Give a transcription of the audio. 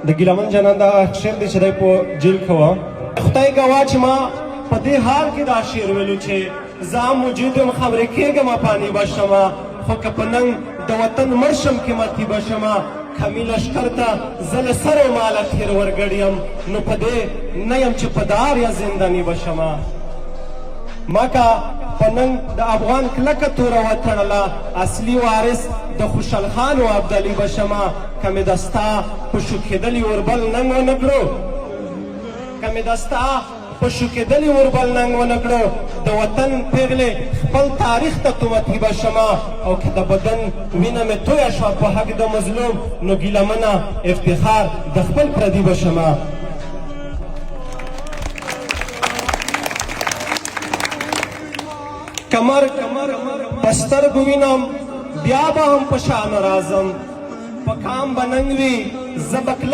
د ګیلمن جانان دغه شعر دی چې دی په جیل کې وه خدای ګواه چې ما په دې حال کې دا شعر ویلو چې زه موجود یم خبرې کېږم پانی به شمه خو که په ننګ د وطن مړ شم قیمتي به شمه کمی لشکر ته زه له سره ماله تېر ورګډ یم نو په دې نه یم چې په دار یا زنداني به شمه ما که په ننګ د افغان کلکه توره وتړله اصلي وارث د خوشحال خان و ابدالي به شمه که مې د ستا په شوکېدلي اوربل ننګ ونه کړو که مې د ستا په شوکېدلي اوربل ننګ ونه کړو د وطن پیغلې خپل تاریخ ته تومتي به شمه او که د بدن وینه مې تویه شوه په حق د مظلوم نو ګیلمنه افتخار د خپل پردي به شمه کمر بستر بوینم بیا به هم په شان راځم په کام به ننګ وي زه به